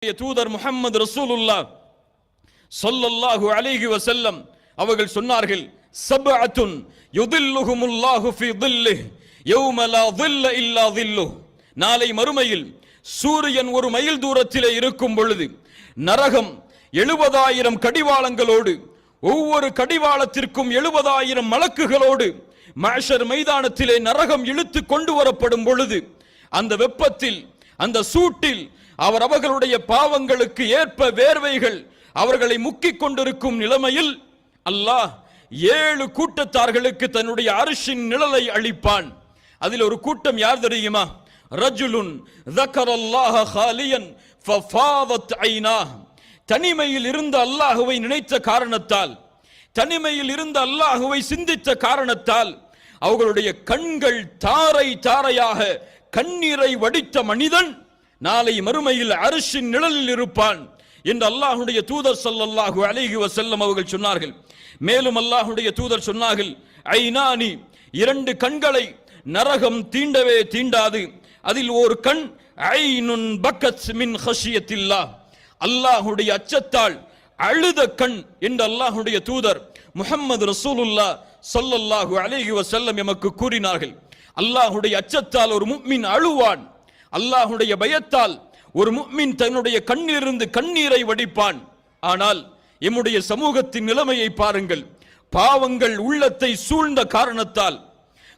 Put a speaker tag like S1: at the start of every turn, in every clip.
S1: தூதர் முஹம்மது ரசூலுல்லாஹ் ஸல்லல்லாஹு அலைஹி வஸல்லம் அவர்கள் சொன்னார்கள், சப்அத்துன் யுதில்லுஹுமுல்லாஹு ஃபீ தில்லிஹி யௌம லா தில்ல இல்லா தில்லுஹு. நாளை மறுமையில் சூரியன் ஒரு மைல் தூரத்திலே இருக்கும் பொழுது நரகம் 70,000 கடிவாளங்களோடு, ஒவ்வொரு கடிவாளத்திற்கும் 70,000 மலக்குகளோடு மஹ்ஷர் மைதானத்திலே நரகம் இழுத்து கொண்டு வரப்படும் பொழுது அந்த வெப்பத்தில், அந்த சூட்டில் அவர்களுடைய பாவங்களுக்கு ஏற்ப வேர்வைகள் அவர்களை முக்கிக் கொண்டிருக்கும் நிலைமையில் அல்லாஹ் 7 கூட்டத்தார்களுக்கு தன்னுடைய அர்ஷின் நிழலை அளிப்பான். அதில் ஒரு கூட்டம் யார் தெரியுமா? ரஜுலுன் ذكرல்லாஹ خاليا ففاضت عيناه. தனிமையில் இருந்த அல்லாஹ்வை நினைத்த காரணத்தால், தனிமையில் இருந்த அல்லாஹ்வை சிந்தித்த காரணத்தால் அவர்களுடைய கண்கள் தாரை தாரையாக கண்ணீரை வடித்த மனிதன் நாளை மறுமையில் அர்ஷின் நிழலில் இருப்பான் என்று அல்லாஹ்வுடைய தூதர் ஸல்லல்லாஹு அலைஹி வஸல்லம் அவர்கள் சொன்னார்கள். மேலும் அல்லாஹ்வுடைய தூதர் சொன்னார்கள், ஐனானி, 2 கண்களை நரகம் தீண்டவே தீண்டாது. அதில் ஒரு கண் ஐனுன் பக்கத் மின் ஹஷியத்தில்லாஹ், அல்லாஹ்வுடைய அச்சத்தால் அழுத கண் என்று அல்லாஹ்வுடைய தூதர் முஹம்மது ரசூலுல்லாஹ் ஸல்லல்லாஹு அலைஹி வஸல்லம் எமக்கு கூறினார்கள். அல்லாஹ்வுடைய அச்சத்தால் ஒரு முஃமின் அழுவான். அல்லாஹ்வுடைய பயத்தால் ஒரு முஃமின் தன்னுடைய கண்ணிலிருந்து கண்ணீரை வடிப்பான். ஆனால் எம்முடைய சமூகத்தின் நிலைமையை பாருங்கள். பாவங்கள் உள்ளத்தை சூழ்ந்த காரணத்தால்,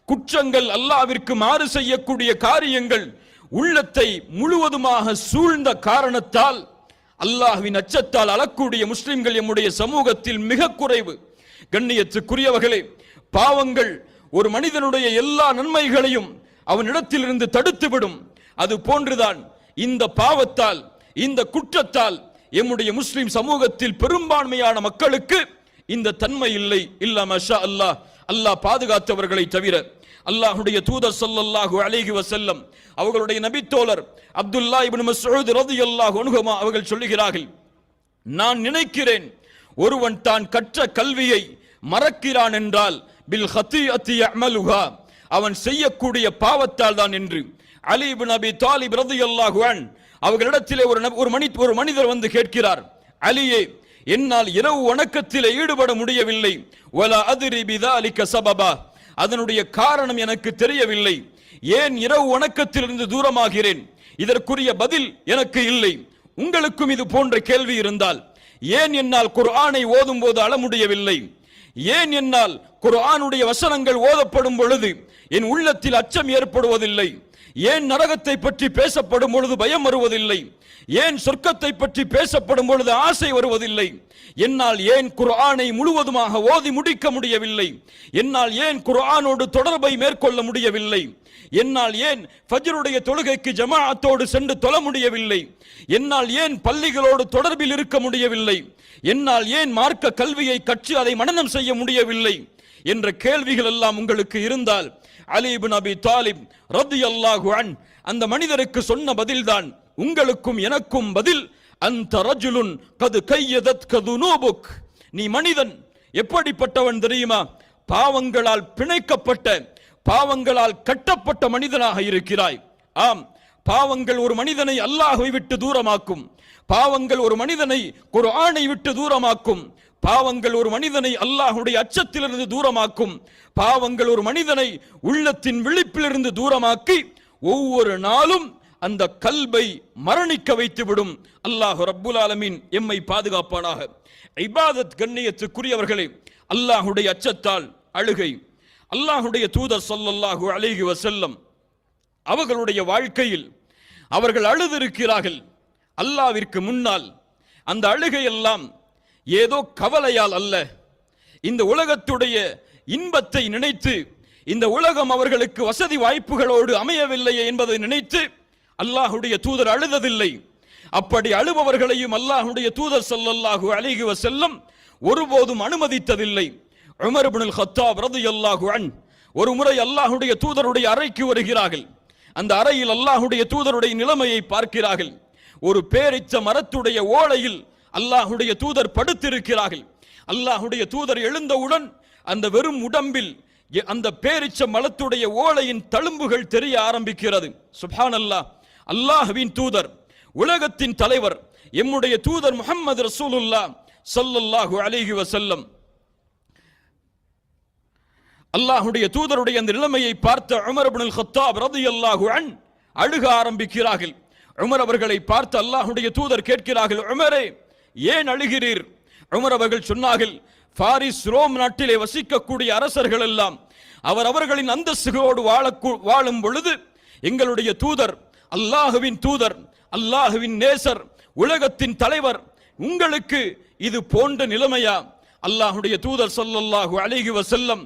S1: குற்றங்கள், அல்லாஹ்விற்கு மாறு செய்யக்கூடிய காரியங்கள் உள்ளத்தை முழுவதுமாக சூழ்ந்த காரணத்தால் அல்லாஹ்வின் அச்சத்தால் அழக்கூடிய முஸ்லிம்கள் எம்முடைய சமூகத்தில் மிக குறைவு. கண்ணியத்துக்குரியவர்களே, பாவங்கள் ஒரு மனிதனுடைய எல்லா நன்மைகளையும் அவனிடத்திலிருந்து தடுத்துவிடும். அது போன்றுதான் இந்த பாவத்தால், இந்த குற்றத்தால் எம்முடைய முஸ்லிம் சமூகத்தில் பெரும்பான்மையான மக்களுக்கு இந்த தன்மை இல்லை. இல்லா மஷா அல்லாஹ், அல்லாஹ் பாதுகாத்தவர்களை தவிர. அல்லாஹ்வுடைய தூதர் ஸல்லல்லாஹு அலைஹி வஸல்லம் அவர்களுடைய நபித்தோழர் அப்துல்லாஹ் இப்னு மஸ்ஊத் ரலியல்லாஹு அன்ஹு அவர்கள் சொல்லுகிறார்கள், நான் நினைக்கிறேன் ஒருவன் தான் கற்ற கல்வியை மறக்கிறான் என்றால் பில் ஹதீஅத்தி யஅமலுஹா, அவன் செய்யக்கூடிய பாவத்தால் தான் என்று. அலி இப்னு அபி தாலிப் ரலியல்லாஹு அன்ஹு அவர்களிடத்திலே ஒரு மனிதர் வந்து கேட்கிறார், அலியே, என்னால் இரவு வணக்கத்திலே ஈடுபட முடியவில்லை. வலா அத்ரி பிதாலிக சபபா, அதனுடைய காரணம் எனக்கு தெரியவில்லை. ஏன் இரவு வணக்கத்திலிருந்து தூரமாகிறேன்? இதற்குரிய பதில் எனக்கு இல்லை. உங்களுக்கும் இது போன்ற கேள்வி இருந்தால், ஏன் என்னால் குர்ஆனை ஓதும் போது அழ முடியவில்லை? ஏன் என்னால் குர்ஆனுடைய வசனங்கள் ஓதப்படும் பொழுது என் உள்ளத்தில் அச்சம் ஏற்படுவதில்லை? ஏன் நரகத்தை பற்றி பேசப்படும் பொழுது பயம் வருவதில்லை? ஏன் சொர்க்கத்தை பற்றி பேசப்படும் பொழுது ஆசை வருவதில்லை? என்னால் ஏன் குர்ஆனை முழுவதுமாக ஓதி முடிக்க முடியவில்லை? என்னால் ஏன் குர்ஆனோடு தொடர்பை மேற்கொள்ள முடியவில்லை? என்னால் ஏன் ஃபஜ்ருடைய தொழுகைக்கு ஜமாஅத்தோடு சென்று தொழ முடியவில்லை? என்னால் ஏன் பள்ளிகளோடு தொடர்பில் இருக்க முடியவில்லை? என்னால் ஏன் மார்க்க கல்வியை கற்று அதை மனனம் செய்ய முடியவில்லை என்ற கேள்விகள் எல்லாம் உங்களுக்கு இருந்தால், அலி இப்னு அபி தாலிப் ரலியல்லாஹு அன்ஹு அந்த மனிதருக்கு சொன்ன பதில்தான் உங்களுக்கும் எனக்கும் பதில். அந்த ரஜுலுன் கது கையதத்க துனூபுக், நீ மனிதன் எப்படிப்பட்டவன் தெரியுமா? பாவங்களால் பிணைக்கப்பட்ட, பாவங்களால் கட்டப்பட்ட மனிதனாக இருக்கிறாய். ஆம், பாவங்கள் ஒரு மனிதனை அல்லாஹ்வை விட்டு தூரமாக்கும். பாவங்கள் ஒரு மனிதனை குர்ஆனை விட்டு தூரமாக்கும். பாவங்கள் ஒரு மனிதனை அல்லாஹ்வுடைய அச்சத்திலிருந்து தூரமாக்கும். பாவங்கள் ஒரு மனிதனை உள்ளத்தின் விழிப்பிலிருந்து தூரமாக்கி ஒவ்வொரு நாளும் அந்த கல்பை மரணிக்க வைத்துவிடும். அல்லாஹ் ரப்புல் ஆலமீன் எம்மை பாதுகாப்பானாக. இபாதத், கண்ணியத்துக்குரியவர்களே, அல்லாஹ்வுடைய அச்சத்தால் அழுகை. அல்லாஹ்வுடைய தூதர் ஸல்லல்லாஹு அலைஹி வஸல்லம் அவர்களுடைய வாழ்க்கையில் அவர்கள் அழுதிருக்கிறார்கள் அல்லாஹ்விற்கு முன்னால். அந்த அழுகையெல்லாம் ஏதோ கவலையால் அல்ல, இந்த உலகத்துடைய இன்பத்தை நினைத்து, இந்த உலகம் அவர்களுக்கு வசதி வாய்ப்புகளோடு அமையவில்லையே என்பதை நினைத்து அல்லாஹ்வுடைய தூதர் அழுததில்லை. அப்படி அழுபவர்களையும் அல்லாஹ்வுடைய தூதர் ஸல்லல்லாஹு அலைஹி வஸல்லம் ஒருபோதும் அனுமதித்ததில்லை. உமர் இப்னுல் கத்தாப் ரலியல்லாஹு அன்ஹு ஒரு முறை அல்லாஹ்வுடைய தூதருடைய அறைக்கு வருகிறார்கள். அந்த அறையில் அல்லாஹ்வுடைய தூதருடைய நிலைமையை பார்க்கிறார்கள். ஒரு பேரிச்ச மரத்துடைய ஓலையில் அல்லாஹ்வுடைய தூதர் படுத்திருக்கிறார்கள். அல்லாஹ்வுடைய தூதர் எழுந்தவுடன் அந்த வெறும் உடம்பில் அந்த பேரிச்ச மரத்துடைய ஓலையின் தழும்புகள் தெரிய ஆரம்பிக்கிறது. சுப்ஹானல்லாஹ், அல்லாஹ்வின் தூதர் உலகத்தின் தலைவர் எம்முடைய தூதர் முஹம்மது ரசூலுல்லாஹ் ஸல்லல்லாஹு அலைஹி வஸல்லம், அல்லாஹ்வுடைய தூதருடைய அந்த நிலைமையை பார்த்த உமர் இப்னுல் கத்தாப் ரலியல்லாஹு அன்ஹு அழுக ஆரம்பிக்கிறார்கள். உமர் அவர்களை பார்த்து அல்லாஹ்வுடைய தூதர் கேட்கிறார்கள், உமரே ஏன் அழுகிறீர்? உமர் அவர்கள் சொன்னார்கள், பாரிஸ் ரோம் நாட்டிலே வசிக்கக்கூடிய அரசர்கள் எல்லாம் அவர்களின் அந்தஸ்துகளோடு வாழும் பொழுது எங்களுடைய தூதர், அல்லாஹுவின் தூதர், அல்லாஹுவின் நேசர், உலகத்தின் தலைவர், உங்களுக்கு இது போன்ற நிலைமையா? அல்லாஹ்வுடைய தூதர் ஸல்லல்லாஹு அலைஹி வஸல்லம்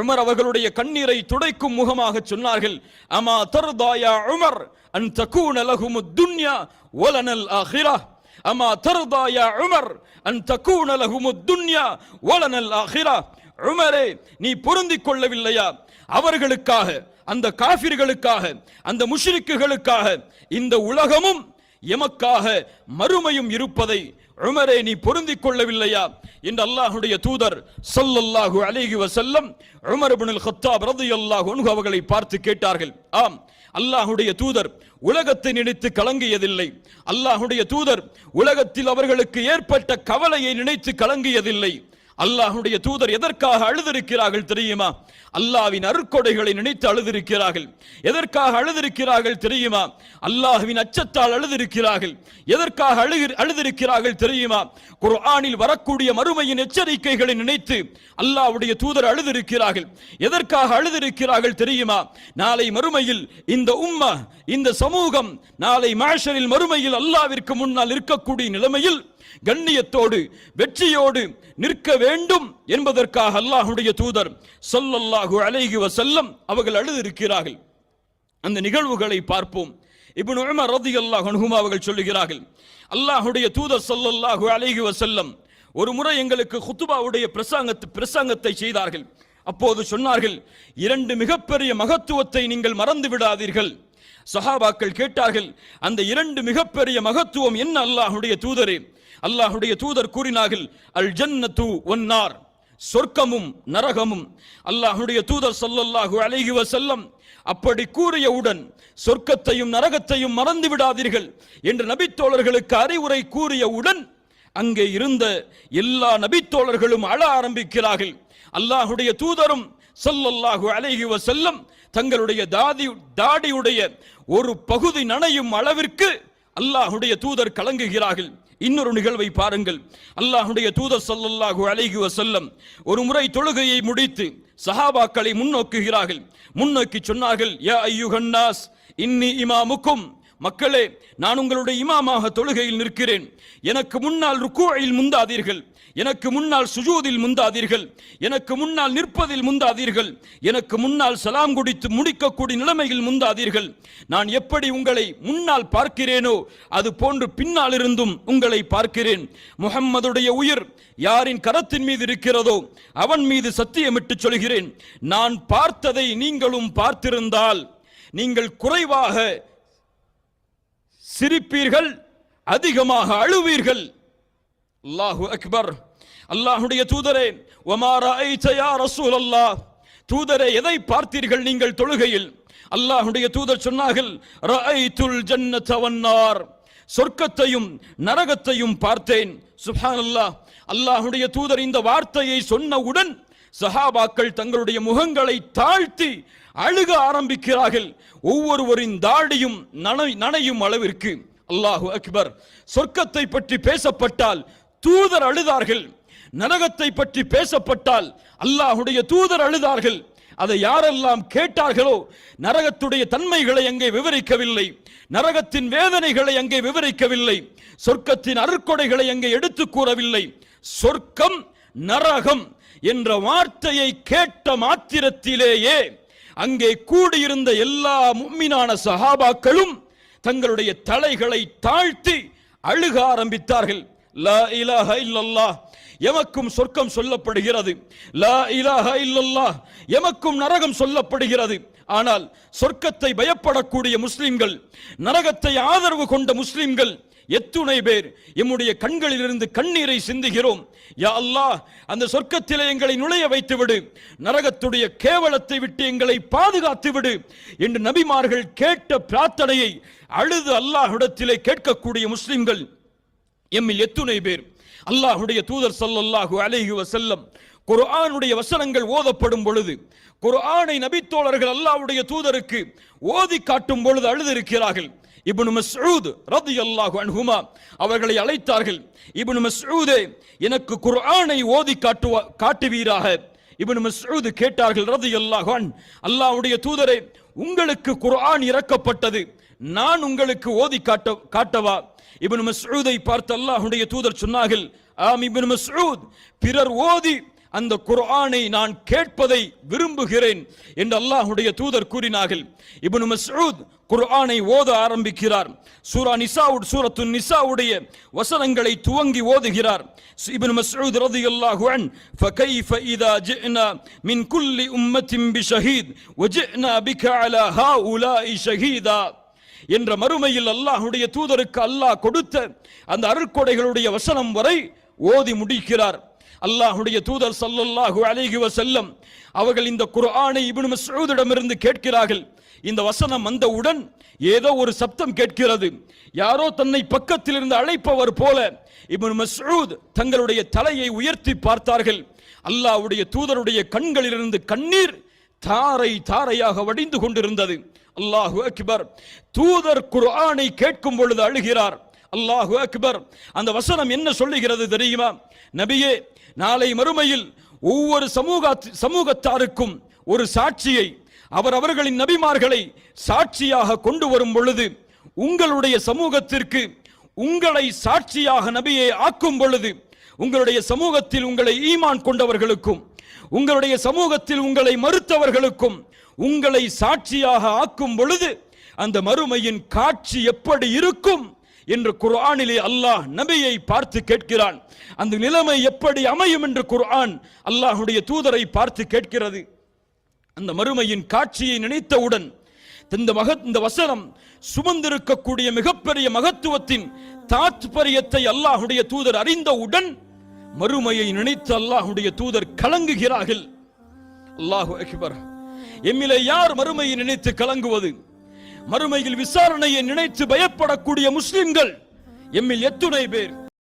S1: உமர் அவர்களுடைய கண்ணீரை துடைக்கும் முகமாக சொன்னார்கள், அமா தர்தா யா உமர் அன் தகூன லஹுமுத் துன்யா வலனல் ஆகிரஹ். அமா தர்தா யா உமர் அன் தகூன லஹுமுத் துன்யா வலனல் ஆகிரஹ். உமரே, நீ பொருந்திக் கொள்ளவில்லையா? அவர்களுக்காக, அந்த காஃபிர்களுக்காக, அந்த முஷ்ரிக்குகளுக்காக இந்த உலகமும் எமக்காக மறுமையும் இருப்பதை உமரே நீ பொருந்திக் கொள்ளவில்லையா என்று அல்லாஹ்வுடைய தூதர் ஸல்லல்லாஹு அலைஹி வஸல்லம் உமர் இப்னுல் கத்தாப் ரலியல்லாஹு அன்ஹு அவர்களை பார்த்து கேட்டார்கள். ஆம், அல்லாஹ்வுடைய தூதர் உலகத்தை நினைத்து கலங்கியதில்லை. அல்லாஹ்வுடைய தூதர் உலகத்தில் அவர்களுக்கு ஏற்பட்ட கவலையை நினைத்து கலங்கியதில்லை. அல்லாஹ்வுடைய தூதர் எதற்காக அழுதிருக்கிறார்கள் தெரியுமா? அல்லாஹ்வின் அருட்கொடைகளை நினைத்து அழுதிருக்கிறார்கள். எதற்காக அழுதிருக்கிறார்கள் தெரியுமா? அல்லாஹ்வின் அச்சத்தால் அழுதிருக்கிறார்கள். எதற்காக அழுதிருக்கிறார்கள் தெரியுமா? குர்ஆனில் வரக்கூடிய மறுமையின் எச்சரிக்கைகளை நினைத்து அல்லாஹ்வுடைய தூதர் அழுதிருக்கிறார்கள். எதற்காக அழுதிருக்கிறார்கள் தெரியுமா? நாளை மறுமையில் இந்த உம்மா, இந்த சமூகம் நாளை மஹ்ஷரில் மறுமையில் அல்லாஹ்விற்கு முன்னால் இருக்கக்கூடிய நிலைமையில் கண்ணியத்தோடு வெற்றியோடு நிற்க வேண்டும் என்பதற்காக அல்லாஹ்வுடைய தூதர் ஸல்லல்லாஹு அலைஹி வஸல்லம் அவர்கள் அழுதிருக்கிறார்கள். அந்த நிகழ்வுகளை பார்ப்போம். இப்னு உமர் ரலியல்லாஹு அன்ஹுமா அவர்கள் சொல்லுகிறார்கள், அல்லாஹ்வுடைய தூதர் ஸல்லல்லாஹு அலைஹி வஸல்லம் ஒரு முறை எங்களுக்கு குத்பாவுடைய பிரசங்கத்தை செய்தார்கள். அப்போது சொன்னார்கள், இரண்டு மிகப்பெரிய மகத்துவத்தை நீங்கள் மறந்து விடாதீர்கள். சஹாபாக்கள் கேட்டார்கள், அந்த இரண்டு மிகப்பெரிய மகத்துவம் என்ன அல்லாஹ்வுடைய தூதரே? அல்லாஹ்வுடைய தூதர் கூறினார்கள், அல் ஜன்னத்து வன்னார், சொர்க்கமும் நரகமும். அல்லாஹ்வுடைய தூதர் ஸல்லல்லாஹு அலைஹி வஸல்லம் அப்படி கூறியவுடன் சொர்க்கத்தையும் நரகத்தையும் மறந்து விடாதீர்கள் என்று நபித்தோழர்களுக்கு அறிவுரை கூறியவுடன் அங்கே இருந்த எல்லா நபித்தோழர்களும் அழ ஆரம்பிக்கிறார்கள். அல்லாஹ்வுடைய தூதரும் ஸல்லல்லாஹு அலைஹி வஸல்லம் தங்களுடைய தாடியுடைய ஒரு பகுதி நனையும் அளவிற்கு அல்லாஹ்வுடைய தூதர் கலங்குகிறார்கள். இன்னொரு நிகழ்வை பாருங்கள். அல்லாஹ்வுடைய தூதர் ஸல்லல்லாஹு அலைஹி வஸல்லம் ஒரு முறை தொழுகையை முடித்து சஹாபாக்களை முன்னோக்குகிறார்கள். முன்னோக்கி சொன்னார்கள், யா அய்யுஹன் நாஸ் இன்னி இமாமுக்கும், மக்களே நான் உங்களுடைய இமாமாக தொழுகையில் நிற்கிறேன். எனக்கு முன்னால் ருக்கூஇல் முந்தாதீர்கள், எனக்கு முன்னால் சுஜூதில் முந்தாதீர்கள், எனக்கு முன்னால் நிற்பதில் முந்தாதீர்கள், எனக்கு முன்னால் சலாம் குடித்து முடிக்கக்கூடிய நிலைமையில் முந்தாதீர்கள். நான் எப்படி உங்களை முன்னால் பார்க்கிறேனோ அது போன்று பின்னால் இருந்தும் உங்களை பார்க்கிறேன். முஹம்மதுடைய உயிர் யாரின் கரத்தின் மீது இருக்கிறதோ அவன் மீது சத்தியமிட்டு சொல்கிறேன், நான் பார்த்ததை நீங்களும் பார்த்திருந்தால் நீங்கள் குறைவாக சிரிப்பீர்கள், அதிகமாக அழுவீர்கள். அல்லாஹு அக்பர். அல்லாஹ்வுடைய தூதரே, வமா ரஅய்த யா ரசூலல்லாஹ், தூதரே எதை பார்த்தீர்கள் நீங்கள் தொழுகையில்? அல்லாஹ்வுடைய தூதர் சொன்னார்கள், ரஅய்துல் ஜன்னத வன்னார், சொர்க்கத்தையும் நரகத்தையும் பார்த்தேன். சுப்ஹானல்லாஹ். அல்லாஹ்வுடைய தூதர் இந்த வார்த்தையை சொன்னவுடன் சஹாபாக்கள் தங்களுடைய முகங்களை தாழ்த்தி அழுக ஆரம்பிக்கிறார்கள். ஒவ்வொருவரின் தாடியும் நனையும் அளவிற்கு. அல்லாஹு அக்பர். சொர்க்கத்தை பற்றி பேசப்பட்டால் தூதர் அழுதார்கள், நரகத்தை பற்றி பேசப்பட்டால் அல்லாஹ்வுடைய தூதர் அழுதார்கள். அதை யாரெல்லாம் கேட்டார்களோ நரகத்துடைய தன்மைகளை அங்கே விவரிக்கவில்லை, நரகத்தின் வேதனைகளை அங்கே விவரிக்கவில்லை, சொர்க்கத்தின் அருட்கொடைகளை அங்கே எடுத்து கூறவில்லை. சொர்க்கம் நரகம் என்ற வார்த்தையை கேட்ட மாத்திரத்திலேயே அங்கே கூடியிருந்த எல்லா முஃமினான சஹாபாக்களும் தங்களுடைய தலைகளை தாழ்த்தி அழுக ஆரம்பித்தார்கள். லா இலாஹ இல்லல்லாஹ், எமக்கும் சொர்க்கம் சொல்லப்படுகிறது. லா இலாஹ இல்லல்லாஹ், எமக்கும் நரகம் சொல்லப்படுகிறது. ஆனால் சொர்க்கத்தை பயப்படக்கூடிய முஸ்லிம்கள், நரகத்தை ஆதரவு கொண்ட முஸ்லிம்கள் எத்துணை பேர் எம்முடைய கண்களிலிருந்து கண்ணீரை சிந்துகிறோம். யா அல்லாஹ், அந்த சொர்க்கத்திலே எங்களை நுழைய வைத்து விடு, நரகத்துடைய கேவலத்தை விட்டு எங்களை பாதுகாத்து விடு என்று நபிமார்கள் கேட்ட பிரார்த்தனையை அழுது அல்லாஹ்விடத்திலே கேட்கக்கூடிய முஸ்லிம்கள் எம்மில் எத்துணை பேர்? அல்லாஹ்வுடைய தூதர் ஸல்லல்லாஹு அலைஹி வஸல்லம் குர்ஆனுடைய வசனங்கள் ஓதப்படும் பொழுது, குர்ஆனை நபித்தோழர்கள் அல்லாஹ்வுடைய தூதருக்கு ஓதி காட்டும் பொழுது அழுதிருக்கிறார்கள். இப்னு மஸ்ஊத் ரலியல்லாஹு அன்ஹுமா அவர்களை அழைத்தார்கள். இப்னு மஸ்ஊதே, எனக்கு குர்ஆனை ஓதி காட்டுவீராக. இப்னு மஸ்ஊத் கேட்டார்கள் ரலியல்லாஹு அன்ஹு, அல்லாஹ்வுடைய தூதரே, உங்களுக்கு குர்ஆன் இறக்கப்பட்டது, நான் உங்களுக்கு ஓதி காட்டவா? இப்னு மஸ்ஊதை பார்த்து அல்லாஹ்வுடைய தூதர் சொன்னார்கள், ஆம் இப்னு மஸ்ஊத், பிறர் ஓதி அந்த குர்ஆனை நான் கேட்பதை விரும்புகிறேன் என்று அல்லாஹ்வுடைய தூதர் கூறினார்கள். இப்னு மஸ்ஊத் குர்ஆனை ஓத ஆரம்பிக்கிறார். சூரத்து நிசாவுடைய வசனங்களை துவங்கி ஓதுகிறார். இப்னு மஸ்ஊத் ரலியல்லாஹு அன்ஹு, ஃபகைஃப இதா ஜினா மின் குல்லி உம்மத்தின் பிஷஹீத் வஜினா பிக அலா ஹாஉலாஇ ஷஹீதா என்ற மறுமையில் அல்லாஹ்வுடைய தூதருக்கு அல்லாஹ் கொடுத்த அந்த அருட்கொடைகளுடைய வசனம் வரை ஓதி முடிக்கிறார். அல்லாஹ்வுடைய தூதர் ஸல்லல்லாஹு அலைஹி வஸல்லம் அவர்கள் இந்த குர்ஆனை இப்னு மஸ்ஊதிடமிருந்து கேட்கிறார்கள். இந்த வசனம் வந்தவுடன் ஏதோ ஒரு சப்தம் கேட்கிறது. யாரோ தன்னை பக்கத்தில் இருந்து அழைப்பவர் போல இப்னு மஸ்ஊத் தங்களுடைய தலையை உயர்த்தி பார்த்தார்கள். அல்லாஹ்வுடைய தூதருடைய கண்களிலிருந்து கண்ணீர் தாரை தாரையாக வடிந்து கொண்டிருந்தது. அல்லாஹு அக்பர். தூதர் குர்ஆனை கேட்கும் பொழுது அழுகிறார். அல்லாஹு அக்பர். அந்த வசனம் என்ன சொல்லுகிறது தெரியுமா? நபியே, நாளை மறுமையில் ஒவ்வொரு சமூகத்தாருக்கும் ஒரு சாட்சியை அவர்களின் நபிமார்களை சாட்சியாக கொண்டு வரும் பொழுது, உங்களுடைய சமூகத்திற்கு உங்களை சாட்சியாக நபியை ஆக்கும் பொழுது, உங்களுடைய சமூகத்தில் உங்களை ஈமான் கொண்டவர்களுக்கும் உங்களுடைய சமூகத்தில் உங்களை மறுத்தவர்களுக்கும் உங்களை சாட்சியாக ஆக்கும் பொழுது அந்த மறுமையின் காட்சி எப்படி இருக்கும் என்று குர்ஆனிலே அல்லாஹ் நபியை பார்த்து கேட்கிறான். அந்த நிலைமை எப்படி அமையும் என்று குர்ஆன் அல்லாஹ்வுடைய தூதரை பார்த்து கேட்கிறது. அந்த மறுமையின் காட்சியை நினைத்தவுடன் இந்த வசனம் சுமந்திருக்கக்கூடிய மிகப்பெரிய மகத்துவத்தின் தாத்பரியத்தை அல்லாஹ்வுடைய தூதர் அறிந்தவுடன் மறுமையை நினைத்து அல்லாஹ்வுடைய தூதர் கலங்குகிறார்கள். அல்லாஹு அக்பர். எம்மிலே யார் மறுமையை நினைத்து கலங்குவது? மறுமையில் விசாரணையை நினைத்து பயப்படக்கூடிய முஸ்லிம்கள் எம்மில் எத்துணை பேர்?